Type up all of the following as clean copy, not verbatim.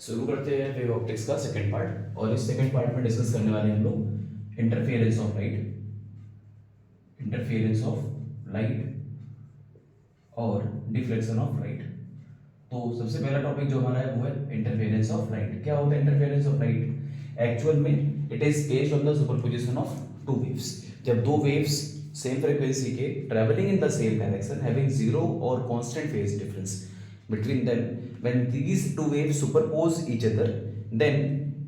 शुरू करते हैं वेव ऑप्टिक्स का सेकंड पार्ट। और इस सेकंड पार्ट में डिस्कस करने वाले हैं हम लोग इंटरफेरेंस ऑफ लाइट और डिफ्लेक्शन ऑफ लाइट। तो सबसे पहला टॉपिक जो हमारा है वो है इंटरफेरेंस ऑफ लाइट। क्या होता है इंटरफेरेंस ऑफ लाइट? एक्चुअल में it is based on the superposition of two waves. जब दो वेव्स सेम फ्रीक्वेंसी के travelling in the same direction having zero और constant phase difference between them, when these two waves superpose each other, then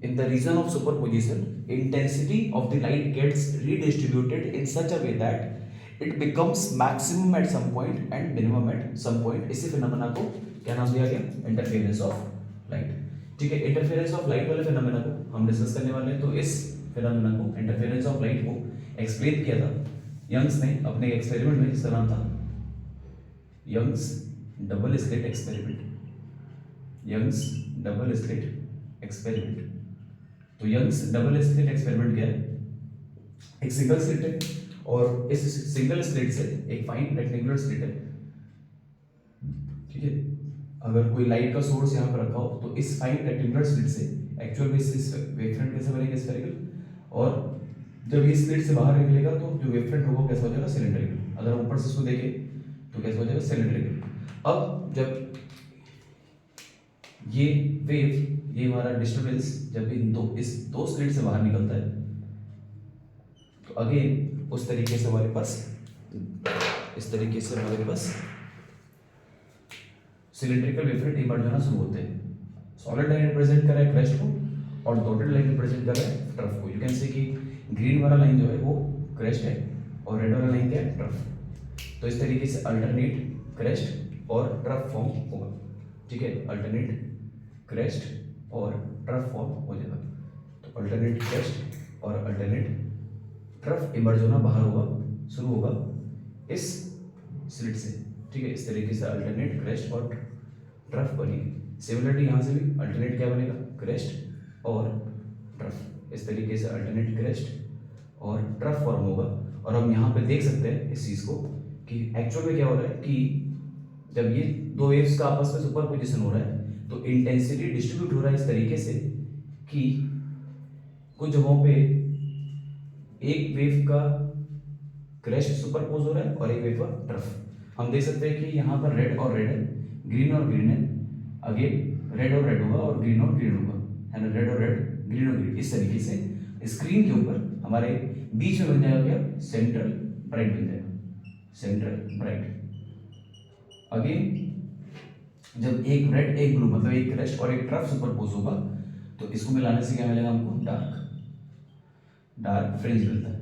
in the region of superposition intensity of the light gets redistributed in such a way that it becomes maximum at some point and minimum at some point। इसी phenomena को क्या नाम दिया गया? Interference of light. ठीक है, interference of light वाले phenomena को हम डिस्कस करने वाले हैं। तो इस फिनोमेना को, इंटरफेरेंस ऑफ लाइट को एक्सप्लेन किया था यंग्स ने अपने एक्सपेरिमेंट में, जिसका नाम था Young's double slit experiment. Young's double slit experiment. तो यंग्स डबल स्लिट एक्सपेरिमेंट क्या है? एक सिंगल स्लिट है और इस सिंगल स्लिट से एक फाइन रेक्टेंगुलर स्लिट है। ठीक है, अगर कोई लाइट का सोर्स यहाँ पर रखा हो तो इस फाइन रेक्टेंगुलर स्लिट से एक्चुअल में इस वेवफ्रंट कैसे बनेगा? स्फेरिकल। और जब ये स्लिट से बाहर निकलेगा तो जो वेवफ्रंट होगा कैसा हो जाएगा? सिलेंड्रिकल। अगर ऊपर से इसको देखें तो कैसा हो जाएगा? सिलेंड्रिकल। अब जब ये वेव, ये हमारा डिस्टर्बेंस जब इस दो स्लिट से बाहर निकलता है तो अगेन उस तरीके से हमारे पास, इस तरीके से हमारे पास सिलेंड्रिकल वेवफ्रंट इमर्ज होना शुरू होते हैं। सॉलिड लाइन रिप्रेजेंट कर रहा है क्रेस्ट को और डॉटेड लाइन रिप्रेजेंट कर रहा है ट्रफ को। यू कैन से कि ग्रीन वाला लाइन जो है वो क्रेस्ट है और रेड वाला लाइन क्या है? ट्रफ। तो इस तरीके से अल्टरनेट क्रेस्ट और ट्रफ फॉर्म होगा। ठीक है, अल्टरनेट क्रेस्ट और ट्रफ फॉर्म हो जाएगा। तो अल्टरनेट क्रेस्ट और अल्टरनेट ट्रफ इमर्ज होना बाहर होगा, शुरू होगा इस स्लिट से। ठीक है, इस तरीके से अल्टरनेट क्रेस्ट और ट्रफ बनेगी। सिमिलरली यहाँ से भी अल्टरनेट क्या बनेगा? क्रेस्ट और ट्रफ। इस तरीके से अल्टरनेट क्रेस्ट और ट्रफ फॉर्म होगा। और हम यहाँ पे देख सकते हैं इस चीज़ को कि एक्चुअल में क्या हो रहा है कि जब ये दो वेव्स का आपस में सुपरपोजिशन हो रहा है तो इंटेंसिटी डिस्ट्रीब्यूट हो रहा है इस तरीके से कि कुछ जगहों पे एक वेव का क्रेस्ट सुपरपोज हो रहा है और एक वेव का ट्रफ। हम देख सकते हैं कि यहाँ पर रेड और रेड है, ग्रीन और ग्रीन है, अगेन रेड और रेड होगा और ग्रीन और ग्रीन होगा, है ना? रेड और रेड, ग्रीन और ग्रीन। इस तरीके से स्क्रीन के ऊपर हमारे बीच में बन जाएगा क्या? सेंट्रल ब्राइट बन जाएगा, सेंट्रल ब्राइट। अगेन जब एक रेड एक ब्लू, मतलब एक क्रेस्ट और एक ट्रफ सुपरपोज होगा तो इसको मिलाने से क्या मिलेगा हमको? डार्क फ्रिंज मिलता है।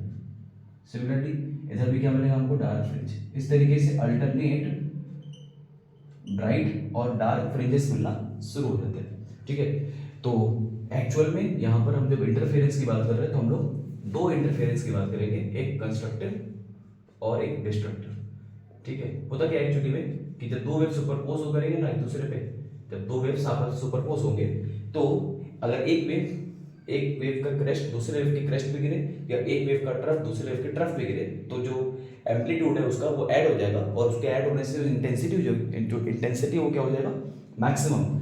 सिमिलरली इधर भी क्या मिलेगा हमको? Dark fringe. इस तरीके से अल्टरनेट ब्राइट और डार्क फ्रिंजेस मिलना शुरू हो जाते हैं। ठीक है, तो एक्चुअल में यहाँ पर हम जब इंटरफेरेंस की बात कर रहे हैं तो हम लोग दो इंटरफेरेंस की बात करेंगे, एक कंस्ट्रक्टिव और एक डिस्ट्रक्टिव। ठीक है, होता क्या एक्चुअली में कि जब दो वेव सुपरपोज हो करेंगे ना एक दूसरे पे, जब दो वेव्स आपस में सुपरपोज होंगे तो अगर एक वेव का क्रेस्ट दूसरे वेव के क्रेस्ट पे गिरे या एक वेव का ट्रफ दूसरे वेव के ट्रफ पे गिरे तो जो एम्पलीट्यूड है उसका वो ऐड हो जाएगा और उसके ऐड होने से इंटेंसिटी जो इंटेंसिटी वो क्या हो जाएगा? मैक्सिमम।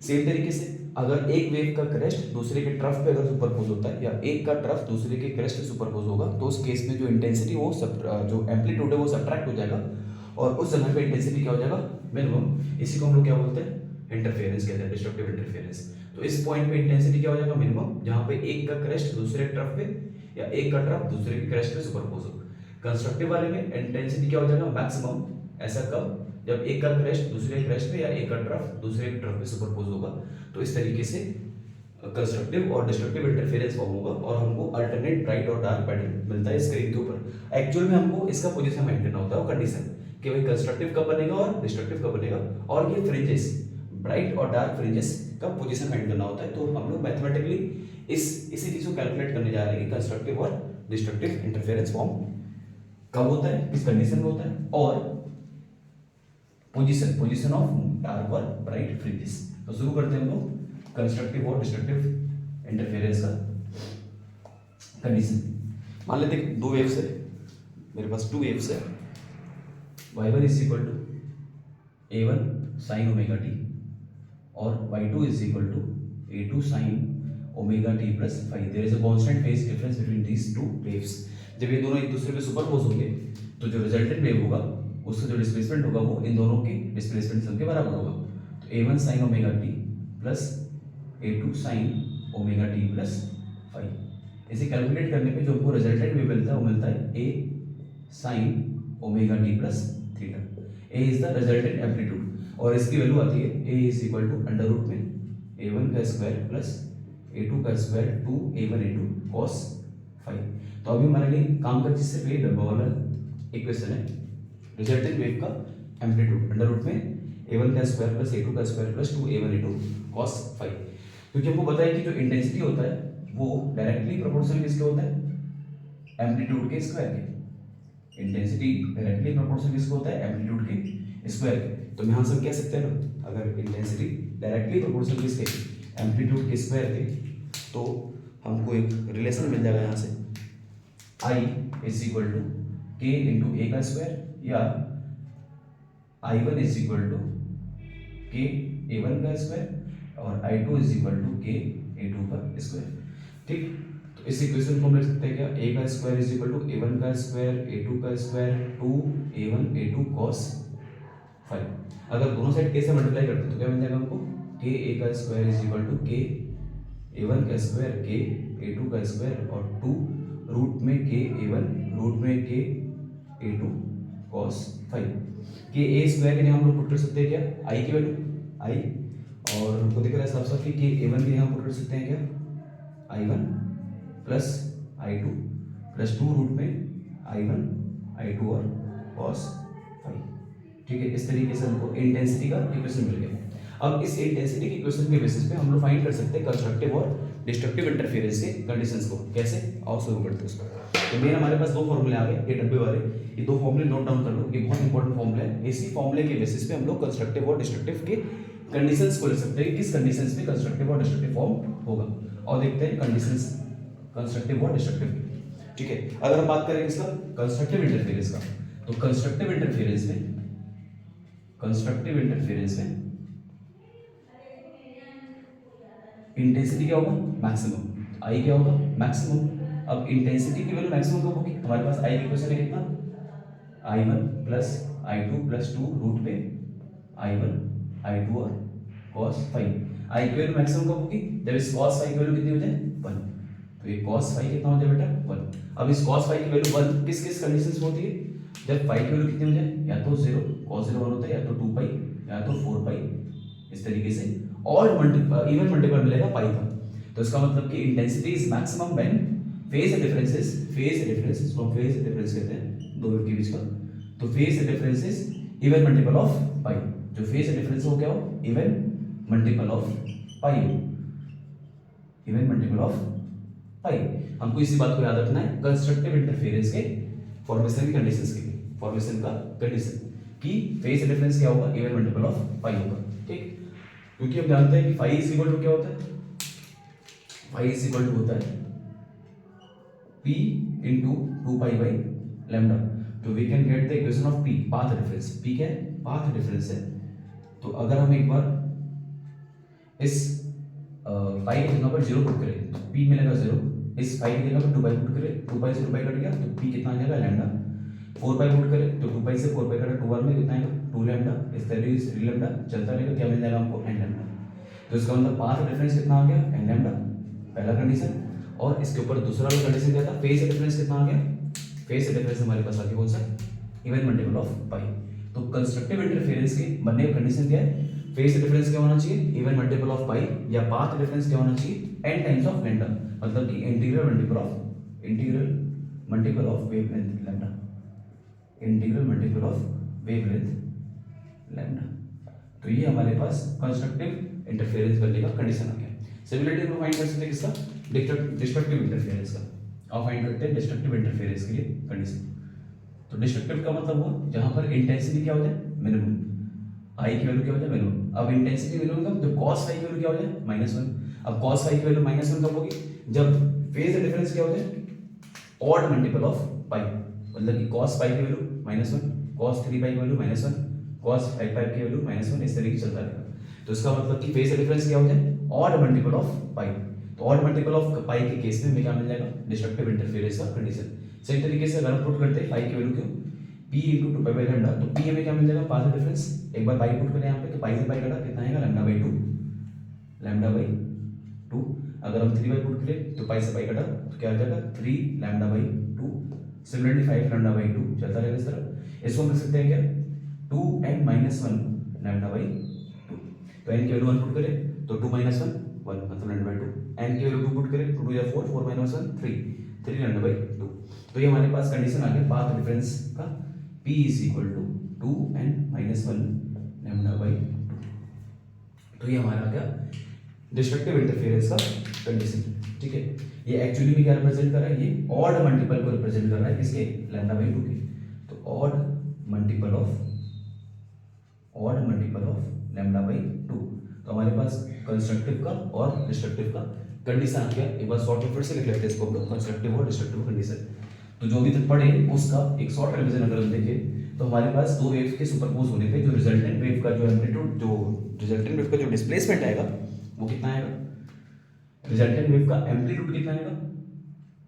सेम तरीके से अगर एक वेव का क्रेस्ट दूसरे के ट्रफ पे अगर सुपरपोज होता है या एक का ट्रफ दूसरे के क्रेस्ट पे सुपरपोज होगा तो उस केस में जो इंटेंसिटी वो जो एम्पलीट्यूड है वो सब्ट्रैक्ट हो जाएगा और उस जगह पे इंटेंसिटी क्या हो जाएगा? मिनिमम। इसी को हम लोग क्या बोलते हैं? इंटरफेरेंस कहते हैं, डिस्ट्रक्टिव इंटरफेरेंस। तो इस पॉइंट पे इंटेंसिटी क्या हो जाएगा? मिनिमम, जहां पे एक का क्रेस्ट दूसरे ट्रफ पे या एक का ट्रफ दूसरे के क्रेस्ट पे सुपरपोज हो। कंस्ट्रक्टिव वाले में इंटेंसिटी क्या हो जाएगा? मैक्सिमम। ऐसा कब? जब एक का क्रेस्ट दूसरे क्रेस्ट पे या एक का ट्रफ दूसरे ट्रफ पे सुपरपोज होगा। तो इस तरीके से कंस्ट्रक्टिव और डिस्ट्रक्टिव इंटरफेरेंस फॉर्म होगा और हमको अल्टरनेट ब्राइट और डार्क पैटर्न मिलता है स्क्रीन के ऊपर। एक्चुअल में हमको इसका पोजीशन मेंटेन होता है और कंडीशन कि भाई कंस्ट्रक्टिव कब बनेगा और डिस्ट्रक्टिव कब बनेगा, और ये फ्रिंजेस, ब्राइट और डार्क फ्रिंजेस का पोजीशन फाइंड करना होता है। तो हम लोग मैथमेटिकली इसी चीज को कैलकुलेट करने जा रहे हैं कि कंस्ट्रक्टिव और डिस्ट्रक्टिव इंटरफेरेंस फॉर्म कब होता है, किस कंडीशन में होता है, और पोजीशन ऑफ डार्क और ब्राइट फ्रिंजेस। तो शुरू करते हैं हम लोग कंस्ट्रक्टिव और डिस्ट्रक्टिव इंटरफेरेंस का कंडीशन। मान लेते हैं दो वेव्स है, मेरे पास टू वेव्स है, y1 is equal to a1 sine omega t और y2 is equal to a2 sin omega t plus five. There is a constant phase difference between these two waves. जब ये दोनों एक दूसरे पे सुपरपोज होंगे तो जो रिजल्टेंट वेव होगा उसका जो डिस्प्लेसमेंट होगा वो इन दोनों के डिस्प्लेसमेंट सम के बराबर होगा। तो a1 sin omega t plus a2 sin omega t plus five. इसे कैलकुलेट करने पे जो हमको रिजल्टेंट वेव मिलता है वो मिलता है a sin omega t plus theta. a is the resultant amplitude और इसकी वैल्यू आती है a is equal to under root में a1 का स्क्वायर प्लस a2 का square 2a1 into cos five. तो अभी हमारे लिए काम का जिससे पे डब्बा वाला इक्वेशन है रिजल्टेंट वेव का एम्पलीट्यूड अंडर रूट में a1 का स्क्वायर प्लस a2 का square plus 2a1 into cos five. क्योंकि हमको पता है कि जो इंटेंसिटी होता है वो डायरेक्टली प्रोपोर्शनल किसके होता है एम्पलीट्यूड के स्क्वायर के। इंटेंसिटी डायरेक्टली प्रोपोर्शनल किसको होता है एम्पलीट्यूड के स्क्वायर के। तो यहाँ से हम कह सकते हैं ना अगर इंटेंसिटी डायरेक्टली प्रोपोर्शनल किसके एम्पलीट्यूड के स्क्वायर के तो हमको एक रिलेशन मिल जाएगा यहाँ से I इज इक्वल टू के इंटू ए का स्क्वायर या I1 इज इक्वल टू के A1 का स्क्वायर और I2 इज इक्वल टू के A2 का स्क्वायर। ठीक, तो इस इक्वेशन को हम लिख सकते हैं क्या a का square is equal to A1 का स्क्वायर A2 का स्क्वायर 2a1 A2 cos 5। अगर दोनों साइड के से मल्टीप्लाई करते तो क्या मिल जाएगा हमको के a का स्क्वायर इज इक्वल टू के A1 का स्क्वायर के A2 का स्क्वायर और 2 रूट में के A1 रूट में के A2 cos 5। के a स्क्वायर के लिए हम लोग पुट कर सकते हैं क्या i की वैल्यू i और हमको दिख रहा है साफ साफ कि के A1 के लिए हम पुट कर सकते हैं क्या i1 plus i2 plus 2 root में i1 i2 और cos 5। ठीक है, इस तरीके से हमको इंटेंसिटी का इक्वेशन मिल गया। अब इस इंटेंसिटी के इक्वेशन के बेसिस पे हम लोग फाइंड कर सकते हैं कंस्ट्रक्टिव और डिस्ट्रक्टिव इंटरफेरेंस के कंडीशंस को। कैसे आओ शुरू करते हैं उसको। तो मेन हमारे पास दो फॉर्मूले आ गए ये डब्बे वाले, ये दो फॉर्मूले नोट डाउन कर लो, ये बहुत इंपॉर्टेंट फॉर्मूला है। इसी फॉर्मूले के बेसिस पे हम लोग कंस्ट्रक्टिव और डिस्ट्रक्टिव के कंडीशंस को लिख सकते हैं कि किस कंडीशंस पे कंस्ट्रक्टिव और डिस्ट्रक्टिव फॉर्म होगा। और देखते हैं कंडीशंस कंस्ट्रक्टिव और डिस्ट्रक्टिव की। ठीक है, अगर हम बात करें इसका कंस्ट्रक्टिव इंटरफेरेंस का तो कंस्ट्रक्टिव इंटरफेरेंस में इंटेंसिटी क्या होगा मैक्सिमम, आई क्या होगा मैक्सिमम। अब इंटेंसिटी की वैल्यू मैक्सिमम कब होगी हमारे पास आई का इक्वेशन है कितना i1 plus i2 plus 2 root पे i1 i2 और cos 5। आई की वैल्यू मैक्सिमम कब होगी जब इस cos 5 की वैल्यू कितनी हो जाए 1। तो ये cos 5 कितना हो जाए बेटा 1। अब इस cos 5 की वैल्यू 1 किस किस कंडीशंस में होती है जब 5 की वैल्यू कितनी हो जाए या तो 0 cos 0 1 होता है या तो 2 पाई या तो 4 पाई इस तरीके से और इवन मल्टीपल मिलेगा पाई का। तो इसका मतलब कि intensity is maximum when phase difference इसको फेज डिफरेंस कहते हैं दो वेव के बीच का। तो phase difference is even multiple of pi. जो फेज डिफरेंस हो क्या हो even multiple of pi, even multiple of pi. हमको इसी बात को याद रखना है कंस्ट्रक्टिव इंटरफेरेंस के फॉर्मेशन की कंडीशंस के लिए। फॉर्मेशन का कंडीशन कि फेज डिफरेंस क्या होगा इवन मल्टीपल ऑफ पाई होगा। ठीक, क्योंकि हम जानते हैं कि फाई इज इक्वल टू क्या होता है फाई इज इक्वल टू होता है p into 2 pi by lambda. तो we can get the equation of p path difference. p क्या है पाथ डिफरेंस है। तो अगर हम एक बार इस पाई की जगह पर 0 पुट करें तो p मिलेगा 0। इस पाई की जगह पर 2 पाई पुट करें 2 पाई से 2 पाई कट गया तो p कितना आ जाएगा लैम्डा। 4 पाई पुट करें तो 2 पाई से 4 पाई कटा 2 बार में कितना आएगा 2 लैम्डा। इस तरीके से 3 लैम्डा चलता रहेगा क्या मिल जाएगा हमको n लैम्डा। तो इसका मतलब पाथ डिफरेंस कितना आ गया n लैम्डा पहला कंडीशन। और इसके ऊपर दूसरा वाला कंडीशन क्या था फेज डिफरेंस कितना आ गया फेज डिफरेंस हमारे पास आ गया कौन सा इवन मल्टीपल ऑफ पाई। तो कंस्ट्रक्टिव इंटरफेरेंस के बनने का कंडीशन क्या है फेज डिफरेंस क्या होना चाहिए इवन मल्टीपल ऑफ पाई या पाथ डिफरेंस क्या होना चाहिए n टाइम्स ऑफ लैम्डा। मतलब कि integral multiple of wavelength lambda, integral multiple of wavelength lambda. तो ये हमारे पास कंस्ट्रक्टिव इंटरफेरेंस बनने का कंडीशन आ गया। सिमिलरिटी हम फाइंड कर सकते हैं किसका डिस्ट्रक्टिव इंटरफेरेंस का। और फाइंड करते हैं डिस्ट्रक्टिव इंटरफेरेंस के लिए कंडीशन। तो डिस्ट्रक्टिव का मतलब हुआ जहां पर इंटेंसिटी क्या हो जाए मिनिमम, आई की वैल्यू क्या हो जाए मिनिमम। अब इंटेंसिटी मिनिमम कब जब cos 5 की वैल्यू क्या हो जाए -1। अब cos 5 की वैल्यू -1 कब होगी जब फेज डिफरेंस क्या हो जाए ऑड मल्टीपल ऑफ पाई। मतलब कि cos 5 की वैल्यू -1 cos 3 पाई की वैल्यू -1 cos 5 पाई की वैल्यू -1 इस तरीके से चलता रहेगा। तो इसका मतलब कि फेज डिफरेंस क्या हो जाए, ऑड मल्टीपल ऑफ पाई। तो ऑड मल्टीपल ऑफ पाई के केस में हमें क्या मिल जाएगा, डिस्ट्रक्टिव इंटरफेरेंस का कंडीशन। सेम तरीके से अगर हम पुट करते हैं पाई की वैल्यू क्यों p इंटू 2 पाई लैम्डा, तो p हमें क्या मिल जाएगा, पाथ डिफरेंस। एक बार पाई पुट करें यहाँ पे, तो पाई से पाई कटा कितना आएगा, लैम्डा बाई 2, लैम्डा बाई 2। अगर हम 3 बाई पुट करें तो पाई से पाई कटा तो क्या आ जाएगा, 3 lambda by 2। Similarly 5 lambda by 2 चलता रहेगा इस तरह। इसको हम लिख सकते हैं क्या, 2n माइनस 1 लैम्डा बाई 2। तो n की वैल्यू 1 पुट करें तो 2 माइनस 1 1 मतलब लैम्डा बाई 2। n की वैल्यू 2 पुट करें तो 2 या 4 4 माइनस 1 3 लैम्डा बाई 2। तो ये हमारे पास कंडीशन आ गया पाथ डिफरेंस का, p is equal to 2n minus 1 lambda by 2। तो ये हमारा आ गया डिस्ट्रक्टिव इंटरफेरेंस का कंडीशन। ठीक है, ये एक्चुअली में क्या रिप्रेजेंट कर रहा है, ये ऑड मल्टीपल को रिप्रेजेंट कर रहा है किसके, लैम्डा बाई 2 के। तो odd multiple of lambda by 2। तो हमारे पास कंस्ट्रक्टिव का और डिस्ट्रक्टिव का कंडीशन आ गया। एक बार शॉर्ट में फिर से लिख लेते हैं इसको हम लोग, कंस्ट्रक्टिव और डिस्ट्रक्टिव कंडीशन। तो जो भी तक पढ़े उसका एक शॉर्ट रिवीजन अगर हम देखें तो हमारे पास दो वेव्स के सुपरपोज होने पे जो रिजल्टेंट वेव का जो एम्पलीट्यूड, जो रिजल्टेंट वेव का जो डिस्प्लेसमेंट आएगा वो कितना आएगा, रिजल्टेंट वेव का एम्पलीट्यूड कितना आएगा,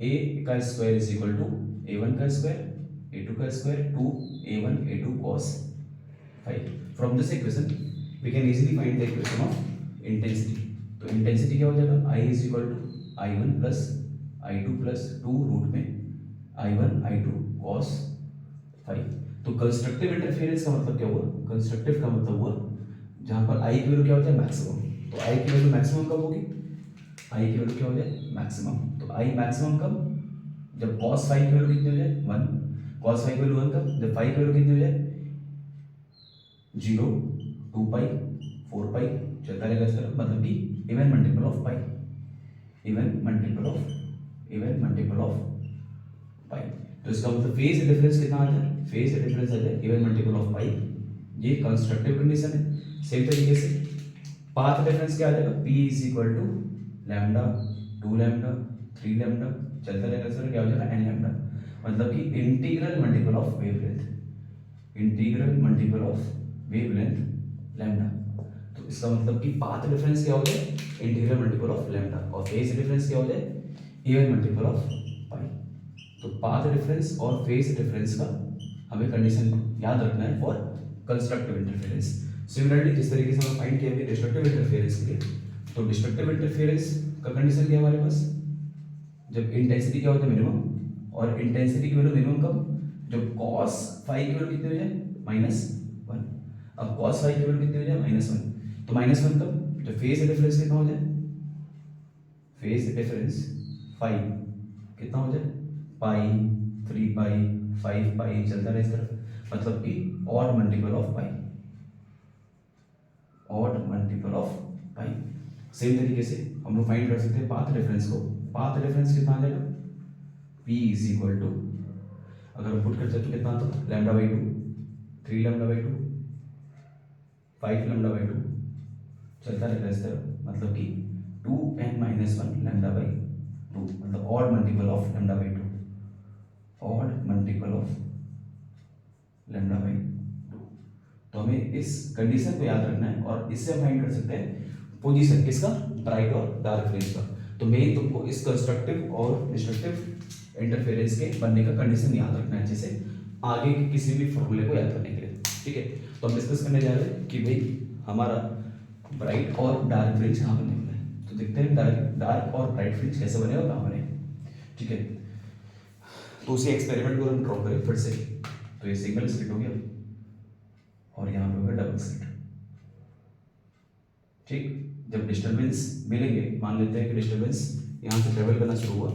a का square is equal to a1 का स्क्वायर a2 का square 2a1 a2 cos 5। From this equation we can easily find the equation of intensity. तो इंटेंसिटी क्या हो जाएगा, I is equal to I1 plus I2 plus 2 root में I1 I2 cos 5। तो constructive interference का मतलब क्या हुआ, कंस्ट्रक्टिव का मतलब हुआ जहां पर I की वैल्यू क्या होता है, मैक्सिमम। तो I की वैल्यू मैक्सिमम कब होगी, I की वैल्यू क्या हो जाए, मैक्सिमम। तो I मैक्सिमम कब, जब cos 5 की वैल्यू कितनी हो जाए 1। cos 5 की वैल्यू 1 कब, जब 5 की वैल्यू कितनी हो जाए 0 2 पाई 4 पाई चलता रहेगा इस तरह, मतलब कि even multiple of pi, even multiple of pi. तो इसका मतलब फेज डिफरेंस कितना आ जाए, फेज डिफरेंस आ जाए इवन मल्टीपल ऑफ पाई। ये कंस्ट्रक्टिव कंडीशन है। सेम तरीके से पाथ डिफरेंस क्या आ जाएगा, p is equal to lambda 2 lambda 3 lambda चलता रहेगा सर, क्या हो जाएगा n लैम्डा, मतलब कि integral multiple of wavelength, integral multiple of wavelength lambda. तो इसका मतलब कि पाथ डिफरेंस क्या हो जाए, इंटीग्रल मल्टीपल ऑफ लैम्डा, और फेज डिफरेंस क्या हो जाए, इवन मल्टीपल ऑफ पाई। तो पाथ डिफरेंस और फेज डिफरेंस का हमें कंडीशन याद रखना है फॉर कंस्ट्रक्टिव इंटरफेरेंस। सिमिलरली जिस तरीके से हम फाइंड किया है डिस्ट्रक्टिव इंटरफेरेंस के लिए, तो डिस्ट्रक्टिव इंटरफेरेंस का कंडीशन क्या है हमारे पास, जब इंटेंसिटी क्या होता है मिनिमम, और इंटेंसिटी की वैल्यू मिनिमम कब, जब cos 5 की वैल्यू कितनी हो जाए -1। अब cos 5 की वैल्यू कितनी हो जाए -1, तो -1 कब, जब फेज डिफरेंस कितना हो जाए, फेज डिफरेंस 5 कितना हो जाए पाई 3 पाई 5 पाई चलता रहे इस तरह, मतलब कि odd multiple of pi, odd multiple of pi. Same तरीके से हम लोग फाइंड कर सकते हैं पाथ डिफरेंस को। पाथ डिफरेंस कितना आ जाएगा, p इज इक्वल टू, अगर हम पुट करते हैं तो कितना आता है, lambda by 2 3 lambda by 2 5 lambda by 2 चलता रहेगा इस तरह, मतलब कि 2n माइनस 1 लैम्डा बाई 2, मतलब odd multiple of lambda by 2, odd multiple of lambda by 2। तो हमें इस कंडीशन को याद रखना है, और इससे हम फाइंड कर सकते हैं पोजीशन किसका, ब्राइट और डार्क फ्रिंज का। तो मेन तुमको इस कंस्ट्रक्टिव और डिस्ट्रक्टिव इंटरफेरेंस के बनने का कंडीशन याद रखना है अच्छे से, आगे के किसी भी फॉर्मूले को याद करने के लिए। ठीक है, तो हम डिस्कस करने जा रहे हैं कि भाई हमारा ब्राइट और डार्क फ्रिंज कहाँ बने हुए हैं। तो देखते हैं डार्क और ब्राइट फ्रिंज कैसे बने और कहाँ बने। ठीक है, तो उसी एक्सपेरिमेंट को हम ड्रॉ करें फिर से। तो ये सिंगल स्लिट हो गया और यहाँ पे होगा डबल स्लिट। ठीक, जब डिस्टर्बेंस मिलेंगे, मान लेते हैं कि डिस्टर्बेंस यहाँ से ट्रेवल करना शुरू हुआ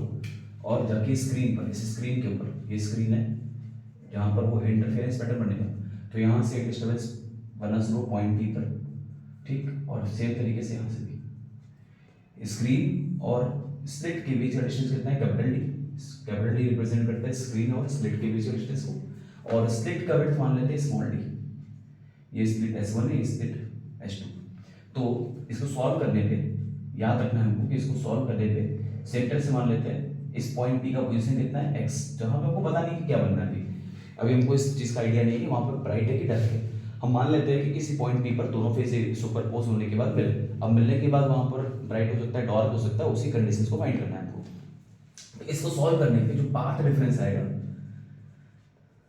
और जाके स्क्रीन पर, इस स्क्रीन के ऊपर, ये स्क्रीन है जहाँ पर वो इंटरफेरेंस पैटर्न बनेगा, तो यहाँ से डिस्टर्बेंस बनना शुरू पॉइंट पी पर। ठीक, और सेम तरीके से यहाँ से भी स्क्रीन और स्लिट के बीच का डिस्टेंस कितना है, capital D. Capital D represent करता है स्क्रीन और स्लिट के बीच का डिस्टेंस को, और स्लिट का विड्थ मान लेते हैं स्मॉल डी। ये स्लिट S1 है, ये स्लिट S2। तो इसको सॉल्व करने पे याद रखना है हमको कि इसको सॉल्व करने पे सेंटर से मान लेते हैं इस पॉइंट P का पोजीशन कितना है x, जहां पे हमको पता नहीं कि क्या बन रहा है अभी हमको इस चीज का आइडिया नहीं है कि वहां पे ब्राइट है कि डार्क है। हम मान लेते हैं कि किसी पॉइंट पी पर दोनों फेज सुपरपोज होने के बाद मिले। अब मिलने के बाद वहां पर ब्राइट हो सकता है, डार्क हो सकता है, उसी कंडीशंस को फाइंड करना है आपको। इसको सॉल्व करने पे जो पाथ डिफरेंस आएगा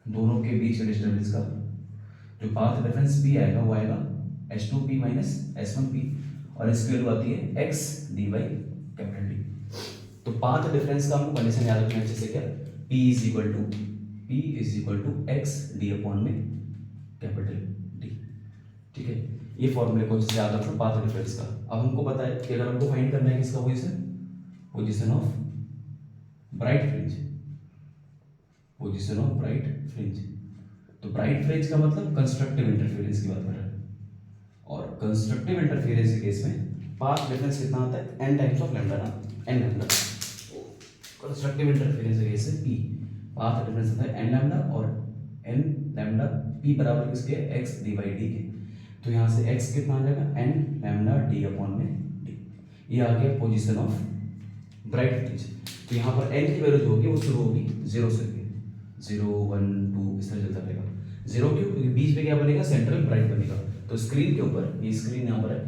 दोनों के बीच के डिस्टेंस का, जो पाथ डिफरेंस p आएगा वो आएगा h2p माइनस h1p, और इसकी वैल्यू आती है x dy कैपिटल D। तो पाथ डिफरेंस का हमको कंडीशन याद रखना अच्छे से, क्या p is equal to x d upon में कैपिटल D। ठीक है, ये फॉर्मूले को इससे याद रखो पाथ डिफरेंस का। अब हमको पता है कि अगर हमको फाइंड करना है किसका position of bright fringe, position of bright fringe. तो ब्राइट फ्रिंज का मतलब कंस्ट्रक्टिव इंटरफेरेंस की बात कर रहे हैं, और कंस्ट्रक्टिव इंटरफेरेंस के केस में पाथ डिफरेंस कितना आता है n टाइम्स ऑफ लैम्डा ना, n लैम्डा। कंस्ट्रक्टिव इंटरफेरेंस के केस में p पाथ डिफरेंस आता है n लैम्डा, और n लैम्डा p बराबर किसके x d बाई d के। तो यहाँ से x कितना आ जाएगा n लैम्डा d अपॉन में d। ये आ गया पोजीशन ऑफ ब्राइट फ्रिंज। तो यहाँ पर n की वैल्यू जो होगी वो शुरू होगी 0 से, 0 1 2 इस तरह चलता रहेगा। 0 क्यों? क्योंकि बीच में क्या बनेगा, सेंट्रल ब्राइट बनेगा। तो स्क्रीन के ऊपर, ये स्क्रीन यहाँ पर है,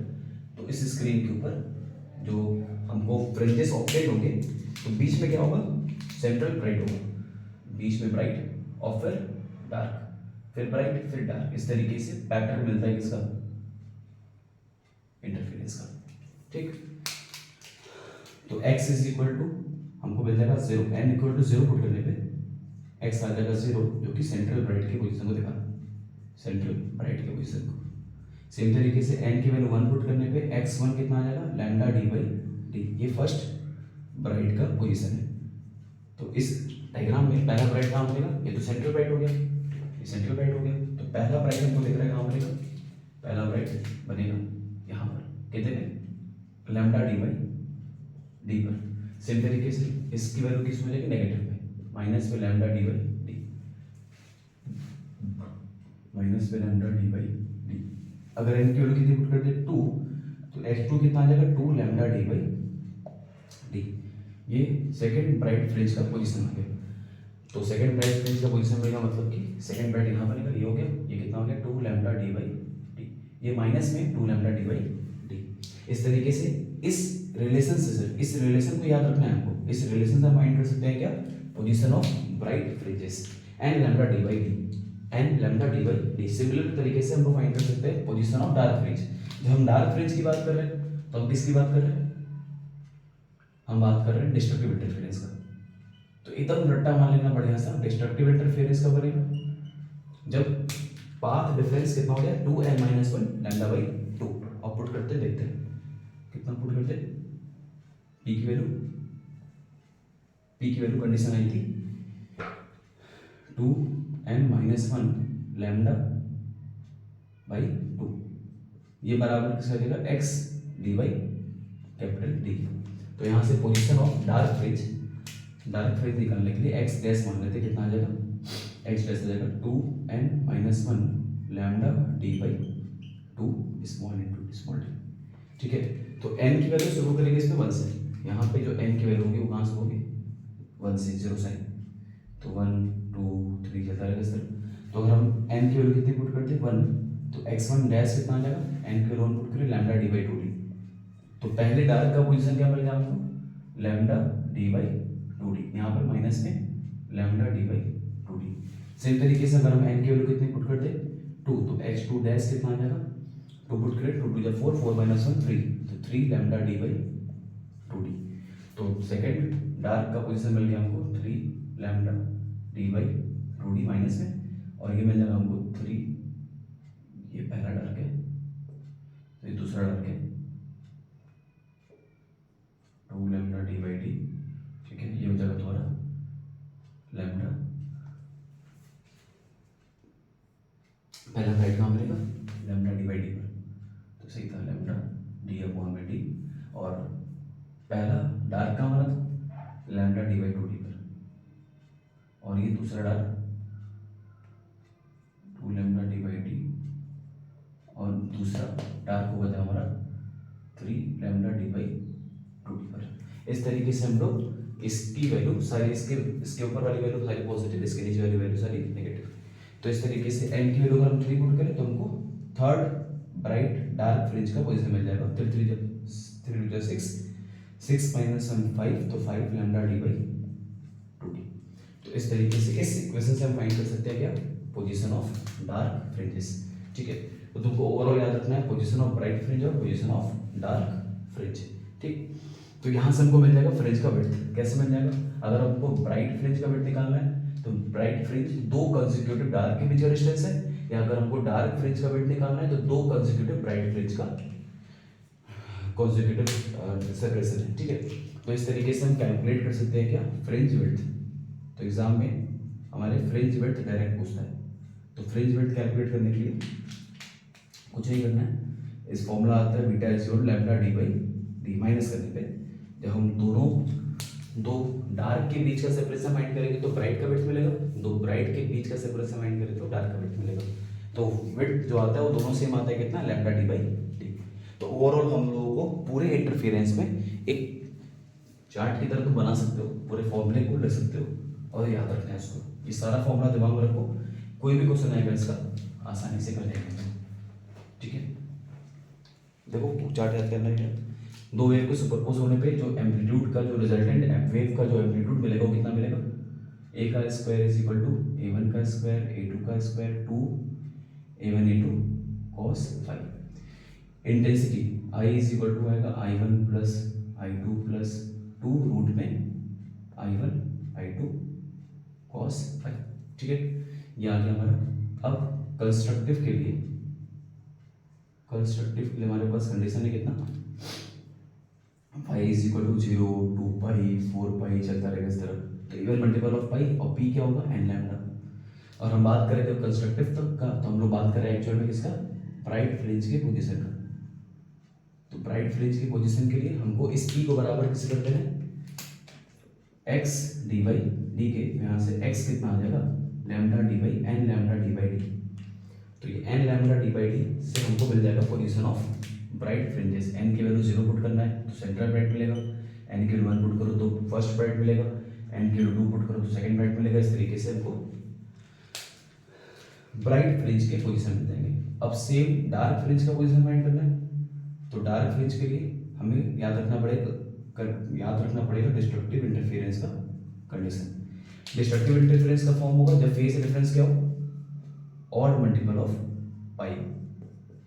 तो इस स्क्रीन के ऊपर जो हमको फ्रिंजेस ऑब्टेन होंगे, तो बीच में क्या होगा, सेंट्रल ब्राइट होगा, बीच में ब्राइट और फिर डार्क, फिर ब्राइट फिर डार्क। इस तरीके से पैटर्न मिलता है किसका, इंटरफेरेंस का। ठीक, तो x इज इक्वल टू हमको मिल जाएगा 0, n इक्वल टू 0 पुट करने पे x आ जाएगा 0, जो कि सेंट्रल ब्राइट की पोजीशन को दिखा, सेंट्रल ब्राइट की पोजीशन को। सेम तरीके से n की वैल्यू 1 पुट करने पे x1 कितना आ जाएगा, लैम्डा d बाई d। ये फर्स्ट ब्राइट का पोजीशन है। तो इस डायग्राम में पहला ब्राइट कहाँ बनेगा, ये तो सेंट्रल ब्राइट हो गया, ये सेंट्रल ब्राइट हो गया। तो पहला ब्राइट हमको दिख रहा है कहाँ बनेगा, पहला ब्राइट बनेगा यहाँ पर कितने में, लैम्डा d बाई d पर। सेम तरीके से इसकी वैल्यू किस में जाएगी, नेगेटिव में, माइनस में lambda d by d, minus में लैम्डा d बाई d। अगर n की वैल्यू कितनी पुट कर दे 2, तो h2 कितना आ जाएगा 2 लैम्डा d बाई d। ये सेकंड ब्राइट फ्रिंज का पोजीशन आ गया। तो सेकंड ब्राइट फ्रिंज का पोजीशन बनेगा, मतलब कि सेकंड ब्राइट यहाँ बनेगा, ये हो गया, ये कितना हो गया 2 लैम्डा d बाई d, ये माइनस में 2 लैम्डा d बाई d। इस तरीके से इस रिलेशन से, इस रिलेशन को याद रखना है आपको। इस रिलेशन से हम फाइंड कर सकते हैं क्या, position of bright fringes n lambda d by d, n lambda d by d। Similar तरीके से हम लोग फाइंड कर सकते हैं पोजीशन ऑफ डार्क फ्रिंज। जब हम डार्क फ्रिंज की बात कर रहे हैं तो हम किसकी बात कर रहे हैं, हम बात कर रहे हैं डिस्ट्रक्टिव इंटरफेरेंस का। तो एकदम रट्टा मान लेना बढ़िया सा, डिस्ट्रक्टिव इंटरफेरेंस कब बनेगा, जब पाथ डिफरेंस कितना हो गया 2n माइनस 1 लैम्डा बाई 2। और पुट करते देखते हैं कितना पुट करते, p की वैल्यू कंडीशन आई थी 2n माइनस 1 लैम्डा बाई 2, ये बराबर किसका देगा x d by capital D। तो यहाँ से पोजीशन ऑफ डार्क फ्रिंज निकालने के लिए x डैश मान लेते, कितना आ जाएगा, x डैश आ जाएगा 2n minus 1 lambda d by 2 small into small d। ठीक है, तो n की वैल्यू शुरू करेंगे इसमें 1 से, यहाँ पे जो n की वैल्यू होगी वो कहाँ से होगी, 1 से, 0 साइन, तो 1 2 3 चलता रहेगा सर। तो अगर हम n की वैल्यू कितनी पुट करते हैं 1, तो x1 डैश कितना आ जाएगा, n की वैल्यू 1 पुट करें लैम्डा d बाई 2d। तो पहले डार्क का पोजीशन क्या मिल गया हमको, लैम्डा d बाई 2d, यहाँ पर माइनस में lambda d by 2d। Same तरीके से अगर हम n की वैल्यू कितनी पुट करते 2, तो x2 डैश कितना आ जाएगा, 2 पुट करें, 2 2 4 4 माइनस 1 3, तो 3 लैम्डा d बाई 2d। तो सेकंड डार्क का पोजीशन मिल गया हमको 3 lambda d by 2d minus में, और ये मिल जाएगा हमको 3, ये पहला डार्क है, तो ये दूसरा डार्क है 2 लैम्डा d बाई d। ठीक है, ये हो जाएगा तुम्हारा लैम्डा, पहला ब्राइट कहाँ मिलेगा, लैम्डा d बाई d पर, तो सही था लैम्डा d अपॉन में d। और पहला डार्क का हमारा था लैम्डा d बाई 2d पर, और ये दूसरा dark 2 lambda d by d, और दूसरा डार्क होगा था हमारा 3 लैम्डा d बाई 2d पर। इस तरीके से हम लोग इसकी वैल्यू सारी, इसके ऊपर वाली वैल्यू सारी पॉजिटिव, इसके नीचे वाली वैल्यू सारी नेगेटिव, तो इस तरीके से n की वैल्यू अगर हम 3 पुट करें तो हमको थर्ड ब्राइट डार्क फ्रिंज का पोजीशन मिल जाएगा। 3 3 6 6 माइनस 1 5 तो 5 लैम्डा डी बाई 2d। तो इस तरीके से इस इक्वेशन से हम फाइंड कर सकते हैं क्या, पोजीशन ऑफ डार्क फ्रिंजेस। ठीक है, तो तुमको ओवरऑल याद रखना है पोजीशन ऑफ ब्राइट फ्रिंज और पोजीशन ऑफ डार्क फ्रिंज। ठीक, तो यहाँ से हमको मिल जाएगा फ्रिंज का विड्थ। कैसे मिल जाएगा, अगर हमको ब्राइट फ्रिंज का विड्थ निकालना है तो ब्राइट फ्रिंज दो कंसेक्यूटिव डार्क के बीच का डिस्टेंस है, या अगर हमको डार्क फ्रिंज का विड्थ निकालना है तो दो कंसेक्यूटिव ब्राइट फ्रिंज का कंसेक्यूटिव सेपरेशन है। ठीक है, तो इस तरीके से हम कैलकुलेट कर सकते हैं क्या, फ्रिंज विड्थ। तो एग्जाम में हमारे फ्रिंज विड्थ डायरेक्ट पूछता है, तो फ्रिंज विड्थ कैलकुलेट करने के लिए कुछ नहीं करना है, इस फॉर्मूला आता है beta is equal lambda D by D. Minus करने पे जब हम दो डार्क के बीच का सेपरेशन फाइंड करेंगे तो ब्राइट का विड्थ मिलेगा, दो ब्राइट के बीच का सेपरेशन फाइंड करें तो डार्क का विड्थ मिलेगा। तो विड्थ जो आता है वो दोनों सेम आता है कितना, लैम्डा डी बाई डी। तो ओवरऑल हम लोगों को पूरे इंटरफेरेंस में एक चार्ट की तरह तो बना सकते हो, पूरे फॉर्मूले को लिख सकते हो और याद रखना है इसको। ये सारा फॉर्मूला दिमाग में रखो, कोई भी क्वेश्चन आएगा इसका आसानी से कर लेंगे। ठीक है, देखो चार्ट याद करना है, दो वेव को सुपरपोज होने पे जो एम्पलीट्यूड का जो रिजल्टेंट वेव का जो एम्पलीट्यूड मिलेगा वो कितना मिलेगा, ए का square is equal to a1 का स्क्वायर a2 का square 2 a1 a2 cos 5। Intensity I is equal to आएगा I1 plus I2 plus 2 root में I1 I2 cos 5। ठीक है, ये आ गया हमारा। अब कंस्ट्रक्टिव के लिए हमारे पास कंडीशन है कितना, पाई इज इक्वल टू 0 2 पाई 4 पाई चलता रहेगा इस तरह। तो इवन मल्टीपल ऑफ पाई और पी क्या होगा, एन लैम्डा। और हम बात करें तो कंस्ट्रक्टिव तक का, तो हम लोग बात करें एक्चुअल में किसका, ब्राइट फ्रिंज की पोजीशन का। तो ब्राइट फ्रिंज की पोजीशन के लिए हमको इस पी को बराबर किससे करते हैं, एक्स डी बाई डी के। यहाँ से एक्स कितना आ जाएगा, lambda D by N lambda D by D. तो ये N lambda D by D से हमको मिल जाएगा position of bright fringes. N की वैल्यू 0 पुट करना है तो सेंट्रल ब्राइट मिलेगा, एन की वैल्यू 1 पुट करो तो फर्स्ट ब्राइट मिलेगा, एन की वैल्यू 2 पुट करो तो सेकंड ब्राइट मिलेगा। इस तरीके से हमको ब्राइट फ्रिंज के पोजीशन मिल जाएंगे। अब सेम डार्क फ्रिंज का पोजीशन फाइंड करना है, तो डार्क फ्रिंज के लिए हमें याद रखना पड़ेगा डिस्ट्रक्टिव इंटरफेरेंस का कंडीशन। डिस्ट्रक्टिव इंटरफेरेंस का फॉर्म होगा जब फेज डिफरेंस क्या हो, odd multiple of pi,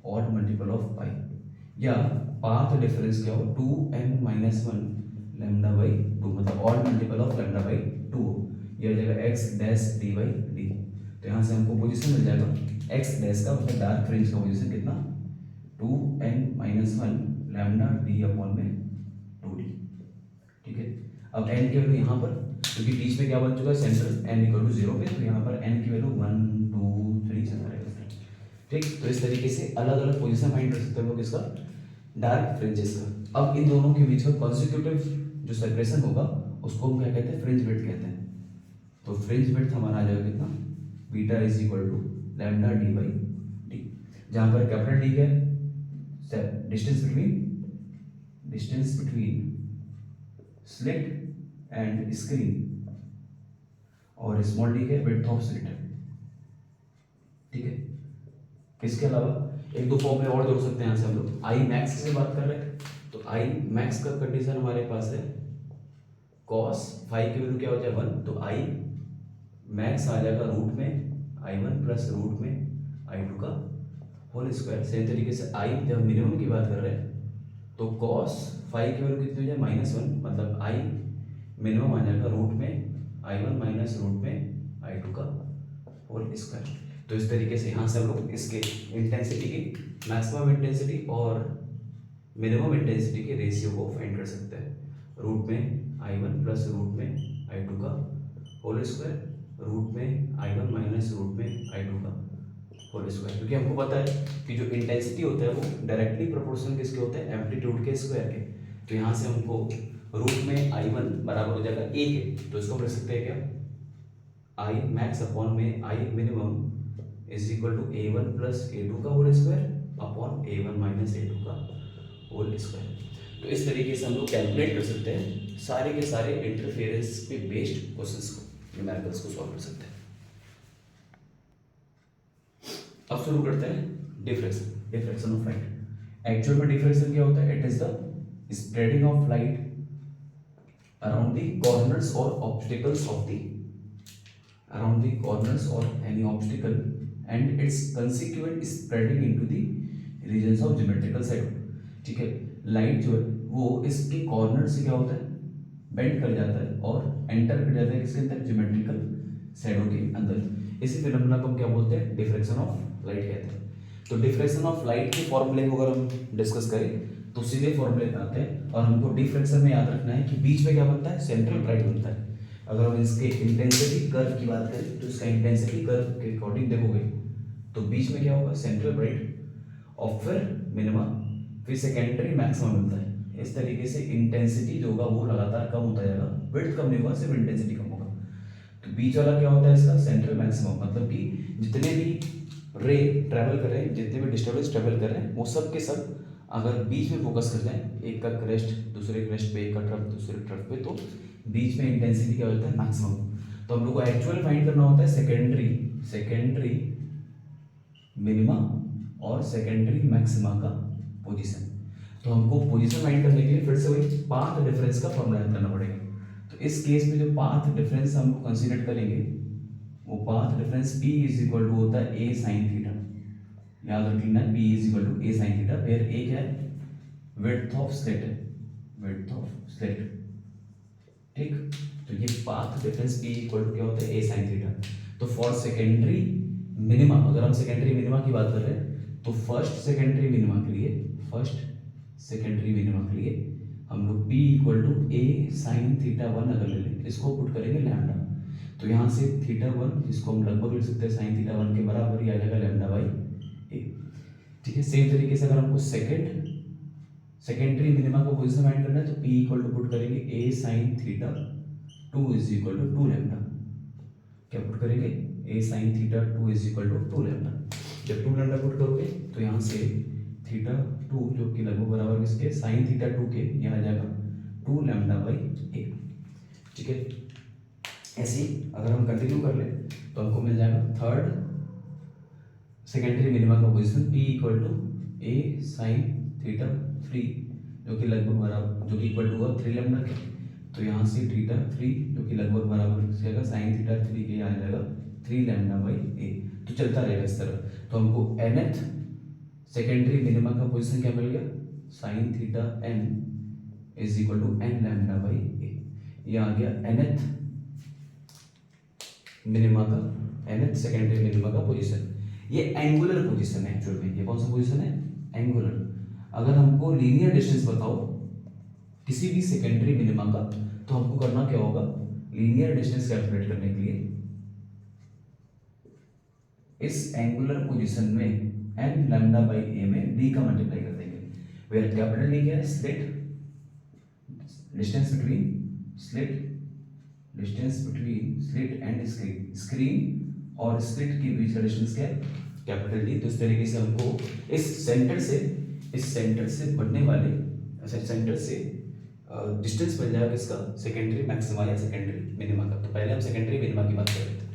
odd multiple of pi, या पाथ डिफरेंस क्या हो 2n माइनस 1 लैम्डा बाई 2, मतलब odd multiple of lambda by 2। यह हो जाएगा x dash D by D. तो यहाँ से हमको पोजीशन मिल जाएगा x डैश का, मतलब डार्क फ्रिंज का पोजीशन कितना, 2n minus 1 lambda D upon में 2d। ठीक है, अब n की वैल्यू यहाँ पर, क्योंकि बीच में क्या बन चुका है सेंटर n इक्वल टू 0 पे, तो यहाँ पर n की वैल्यू 1 2 3 चलता रहेगा। ठीक, तो इस तरीके से अलग अलग पोजीशन फाइंड कर सकते हो किसका, डार्क फ्रिंजेस का। अब इन दोनों के बीच का कॉन्सिक्यूटिव जो सेपरेशन होगा उसको हम क्या कहते हैं, फ्रिंज विड्थ कहते हैं। तो फ्रिंज विड्थ हमारा आ जाएगा कितना, beta is equal to lambda D by D, जहां पर कैपिटल डी क्या है, distance between slit and screen, और स्मॉल डी क्या है, विड्थ ऑफ स्लिट। ठीक है, इसके अलावा एक दो फॉर्मूले और जोड़ सकते हैं यहाँ से हम लोग। आई मैक्स से बात कर रहे हैं तो आई मैक्स का कंडीशन हमारे पास है cos 5 की वैल्यू क्या हो जाए 1, तो आई मैक्स आ जाएगा रूट में I1 प्लस रूट में I2 का होल स्क्वायर। सेम तरीके से आई जब मिनिमम की बात कर रहे हैं तो cos 5 की वैल्यू कितनी हो जाए -1, मतलब आई मिनिमम आ जाएगा रूट में I1 माइनस रूट में I2 का होल स्क्वायर। तो इस तरीके से यहाँ से हम लोग इसके इंटेंसिटी की मैक्सिमम इंटेंसिटी और मिनिमम इंटेंसिटी के रेशियो को फाइंड कर सकते हैं। रूट में I1 प्लस रूट में I2 का होल स्क्वायर, रूट में I1 माइनस रूट में I2 का होल स्क्वायर। क्योंकि हमको पता है कि जो इंटेंसिटी होता है वो डायरेक्टली प्रोपोर्शनल किसके होते हैं, एम्पलीट्यूड के स्क्वायर के। तो यहाँ से हमको रूट में I1 बराबर हो जाएगा a के, तो इसको लिख सकते हैं क्या, I मैक्स अपॉन में I minimum is equal to a1 plus a2 का whole square upon a1 minus a2 का होल स्क्वायर। तो इस तरीके से हम लोग कैलकुलेट कर सकते हैं सारे के सारे इंटरफेरेंस पे बेस्ड क्वेश्चंस को, न्यूमेरिकल्स को सॉल्व कर सकते हैं। अब शुरू करते हैं डिफ्रेक्शन ऑफ लाइट। एक्चुअल में डिफ्रेक्शन क्या होता है? It is the spreading of light around the corners और obstacles of the around the corners or any obstacle and its consequent spreading into the regions of geometrical shadow। ठीक है, light जो है वो इसके कॉर्नर से क्या होता है? बेंड कर जाता है और एंटर कर जाता है किसके अंदर? ज्योमेट्रिकल शैडो के अंदर। इसी फिनोमेना को हम क्या बोलते हैं? डिफ्रैक्शन ऑफ लाइट कहते हैं। तो डिफ्रैक्शन ऑफ लाइट के फॉर्मूले को अगर हम डिस्कस करें तो सीधे फॉर्मूले पे आते हैं और हमको डिफ्रैक्शन में याद रखना है कि बीच में क्या बनता है? सेंट्रल ब्राइट बनता है। अगर हम इसके इंटेंसिटी कर्व की बात करें तो इसका इंटेंसिटी कर्व के अकॉर्डिंग देखोगे तो बीच में क्या होगा? सेंट्रल ब्राइट और फिर मिनिमा, फिर सेकेंडरी मैक्सिमम मिलता है। इस तरीके से इंटेंसिटी जो होगा वो लगातार कम होता जाएगा, विड्थ कम नहीं होगा, सिर्फ इंटेंसिटी कम होगा। तो बीच वाला क्या होता है इसका? सेंट्रल मैक्सिमम, मतलब कि जितने भी रे ट्रैवल कर रहे हैं, जितने भी डिस्टर्बेंस ट्रैवल कर रहे हैं, वो सब के सब अगर बीच में फोकस कर जाए, एक का क्रेस्ट दूसरे क्रेस्ट पे, एक का ट्रफ दूसरे ट्रफ पे, तो बीच में इंटेंसिटी क्या होता है? मैक्सिमम। तो हम लोग को एक्चुअल फाइंड करना होता है सेकेंडरी मिनिमा और सेकेंडरी मैक्सिमा का पोजीशन। तो हमको पोजीशन फाइंड करने के लिए फिर से वही पाथ डिफरेंस का फॉर्मूला करना पड़ेगा। तो इस केस में जो पाथ डिफरेंस हम कंसीडर करेंगे वो path difference P is equal to होता है A sin थीटा। याद रख लेना, P is equal to A sin theta, where A क्या है? विड्थ ऑफ स्लिट है, विड्थ ऑफ स्लिट। ठीक, तो ये path difference P equal to क्या होता है? A sin theta. तो फॉर सेकेंडरी मिनिमा, अगर हम सेकेंडरी मिनिमा की बात कर रहे हैं तो फर्स्ट सेकेंडरी मिनिमा के लिए हम लोग P equal to A sin theta 1 अगर ले लें, इसको पुट करेंगे लैम्डा। तो यहाँ से थीटा 1 जिसको हम लगभग लिख सकते हैं sin थीटा 1 के बराबर ही आ जाएगा लैम्डा बाई A। ठीक है, सेम तरीके से अगर हमको सेकेंडरी मिनिमा को पोजीशन फाइंड करना है तो P इक्वल टू पुट करेंगे A sin theta 2 is equal to 2 lambda. क्या पुट करेंगे? A sin theta 2 is equal to 2 lambda. जब 2 लैम्डा पुट करोगे तो यहाँ से थीटा 2 जो कि लगभग बराबर किसके? sin थीटा 2 के, यहाँ आ जाएगा 2 लैम्डा बाई A। ठीक है, ऐसे ही अगर हम कंटिन्यू कर ले तो हमको मिल जाएगा थर्ड सेकेंडरी मिनिमा का position P equal to A sin theta 3 जो कि लगभग बराबर, जो कि इक्वल टू होगा 3 लैम्डा के। तो यहाँ से थीटा 3 जो कि लगभग बराबर हो जाएगा sin थीटा 3 के, यहाँ आ जाएगा 3 लैम्डा बाई A। तो चलता रहेगा इस तरह। तो हमको nth सेकेंडरी मिनिमा का पोजीशन क्या मिल गया? sin theta n is equal to n lambda by A। ये आ गया nth मिनिमा का, nth सेकेंडरी मिनिमा का पोजीशन। ये एंगुलर पोजीशन है एक्चुअल में। ये कौन सा पोजीशन है? एंगुलर। अगर हमको लीनियर डिस्टेंस बताओ किसी भी सेकेंडरी मिनिमा का तो हमको करना क्या होगा? लीनियर डिस्टेंस कैलकुलेट करने के लिए इस एंगुलर पोजीशन में n लैम्डा बाई A में d का मल्टीप्लाई कर देंगे। वेयर कैपिटल D क्या है? Slit, distance between slit and screen और स्लिट के बीच का डिस्टेंस क्या है? Capital D। तो इस तरीके से हमको इस सेंटर से बढ़ने वाले, अच्छा सेंटर से डिस्टेंस मिल जाएगा किसका? सेकेंडरी मैक्सिमा या सेकेंडरी मिनिमा का। तो पहले हम सेकेंडरी मिनिमा की बात कर रहे थे,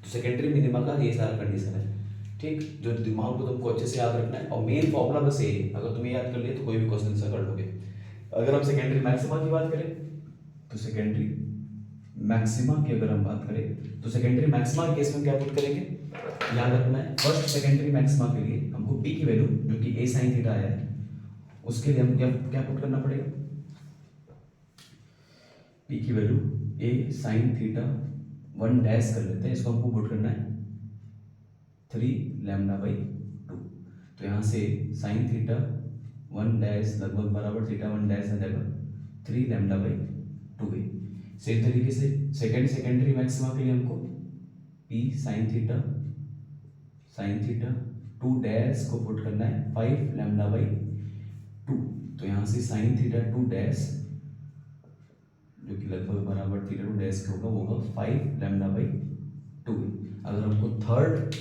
तो सेकेंडरी मिनिमा का ये सारा कंडीशन है। ठीक, जो दिमाग को तुमको अच्छे से याद रखना है और मेन फॉर्मूला बस ये है, अगर तुम्हें याद कर लिए तो कोई भी क्वेश्चन आंसर कर लोगे। अगर हम सेकेंडरी मैक्सिमा की बात करें तो सेकेंडरी मैक्सिमा की अगर हम बात करें तो सेकेंडरी मैक्सिमा के केस में क्या पुट करेंगे? याद रखना है फर्स्ट सेकेंडरी मैक्सिमा के लिए हमको P की वैल्यू जो कि A sin थीटा आया है उसके लिए हम क्या पुट करना पड़ेगा? P की value A sin theta 1 dash कर लेते हैं, इसको हमको पुट करना है 3 लैम्डा बाई 2। तो यहाँ से sin थीटा 1 डैश लगभग बराबर थीटा 1 डैश आ जाएगा 3 लैम्डा बाई 2A। सेम तरीके से सेकेंडरी मैक्सिमा के लिए हमको P sin थीटा 2 डैश को पुट करना है 5 लैम्डा बाई 2। तो यहाँ से sin थीटा 2 डैश जो कि लगभग बराबर थीटा 2 डैश का होगा, वो होगा 5 लैम्डा बाई 2। अगर हमको थर्ड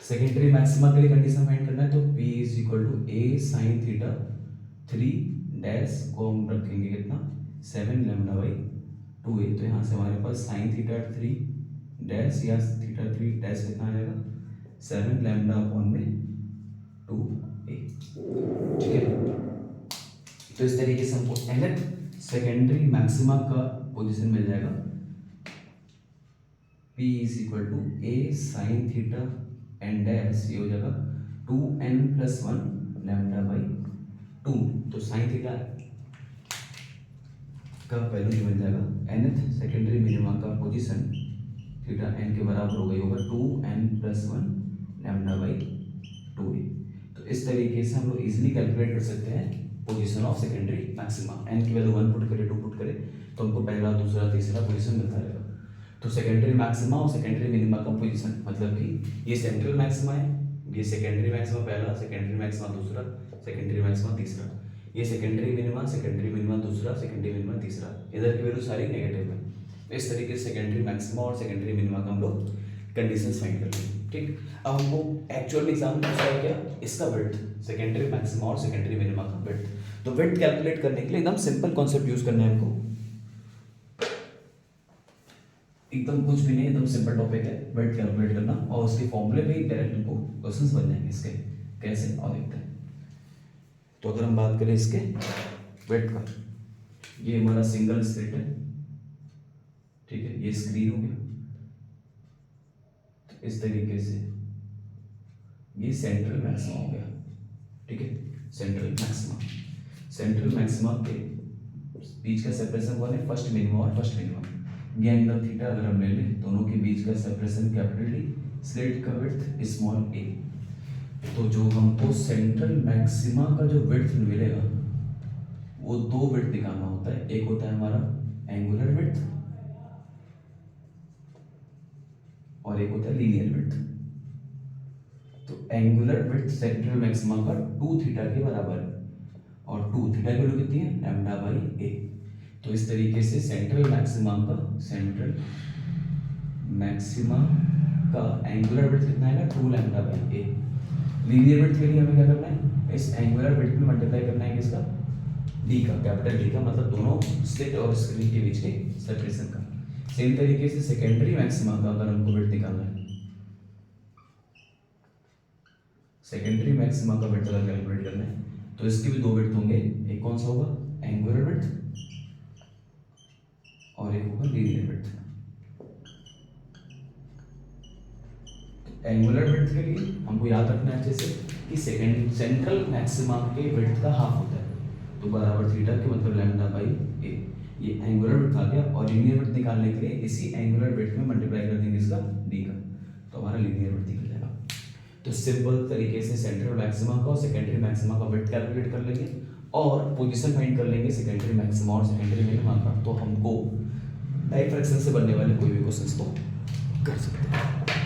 सेकेंडरी मैक्सिमा के लिए कंडीशन फाइंड करना है तो P is equal to A sin theta 3 dash को हम रखेंगे कितना? 7 लैम्डा बाई 2A। तो यहाँ से हमारे पास sin थीटा 3 डैश या थीटा 3 डैश कितना आ जाएगा? 7 लैम्डा अपॉन में 2a, ठीक है। तो इस तरीके से हमको nth सेकेंडरी मैक्सिमा का पोजीशन मिल जाएगा, p is equal to a sine theta N dash, ये हो जाएगा 2n+1 लैम्डा बाई 2। तो साइन थीटा का वैल्यू जो मिल जाएगा nth सेकेंडरी मिनिमा का पोजीशन थीटा n के बराबर हो गई होगा 2n+1 लैम्डा बाई 2a। तो इस तरीके से हम लोग इजीली कैलकुलेट कर सकते हैं position of secondary maxima. n की वैल्यू 1 पुट करें 2 पुट करें तो हमको पहला दूसरा तीसरा पोजीशन मिलता रहेगा। तो सेकेंडरी मैक्सिमा और सेकेंडरी मिनिमा का पोजीशन मतलब कि ये सेंट्रल मैक्सिमा है, ये सेकेंडरी मैक्सिमा पहला, सेकेंडरी मैक्सिमा दूसरा, सेकेंडरी मैक्सिमा तीसरा, ये सेकेंडरी मिनिमा दूसरा, सेकेंडरी मिनिमा तीसरा, इधर की वैल्यू सारी नेगेटिव है। इस तरीके से सेकेंडरी मैक्सिमा और सेकेंडरी मिनिमा का हम लोग कंडीशंस फाइंड कर लेंगे, ठीक। अब हमको एक्चुअल एग्जाम में पूछा है क्या, इसका विड्थ, सेकेंडरी मैक्सिमा और सेकेंडरी मिनिमा का विड्थ। तो विड्थ कैलकुलेट करने के लिए एकदम सिंपल कॉन्सेप्ट यूज करना है हमको, एकदम कुछ भी नहीं, एकदम सिंपल टॉपिक है विड्थ कैलकुलेट करना, और उसके फॉर्मूले पे ही डायरेक्ट हमको क्वेश्चंस बन जाएंगे इसके, कैसे और देखते हैं। तो अगर हम बात करें इसके विड्थ का, ये हमारा सिंगल स्लिट है, ठीक है, ये स्क्रीन हो गया, तो इस तरीके से ये सेंट्रल मैक्सिमा हो गया, ठीक है। सेंट्रल मैक्सिमा के बीच का सेपरेशन कौन है, फर्स्ट मिनिमम और फर्स्ट मिनिमम। ये एंगल थीटा अगर हम ले लें, दोनों के बीच का सेपरेशन कैपिटल डी, स्लिट का विड्थ स्मॉल a। तो जो हमको सेंट्रल मैक्सिमा का जो विड्थ मिलेगा वो दो विड्थ निकालना होता है, एक होता है हमारा एंगुलर विड्थ और एक होता है लीनियर विड्थ। तो एंगुलर विड्थ सेंट्रल मैक्सिमा का 2 थीटा के बराबर है, और 2 थीटा की वैल्यू कितनी है, लैम्डा बाई a। तो इस तरीके से सेंट्रल मैक्सिमा का एंगुलर विड्थ कितना है, 2 lambda by a। Linear width के लिए हमें क्या करना है, इस एंगुलर विड्थ में मल्टीप्लाई करना है किसका, d का, कैपिटल D का, मतलब दोनों स्लिट और स्क्रीन के बीच के सेपरेशन का। सेम तरीके से सेकेंडरी मैक्सिमा का अगर हमको विड्थ निकालना है, सेकेंडरी मैक्सिमा का विड्थ अगर कैलकुलेट करना है तो इसके भी दो विड्थ होंगे, एक कौन सा होगा, एंगुलर विड्थ, और एक होगा लीनियर विड्थ। एंगुलर विड्थ के लिए हमको याद रखना है अच्छे से कि सेंट्रल मैक्सिमा के विड्थ का हाफ होता है, तो बराबर थीटा के मतलब लैम्डा बाई a। ये एंगुलर विड्थ आ गया, और लीनियर विड्थ निकालने के लिए इसी एंगुलर विड्थ में मल्टीप्लाई कर देंगे इसका d का, तो हमारा लीनियर विड्थ निकल जाएगा। तो सिंपल तरीके से सेंट्रल मैक्सिमा का और सेकेंडरी मैक्सिमा का विड्थ कैलकुलेट कर लेंगे और पोजीशन फाइंड कर लेंगे सेकेंडरी मैक्सिमा और सेकेंडरी मिनिमा का, तो हमको डाइफ्रैक्शन से बनने वाले कोई भी क्वेश्चंस को कर सकते हैं।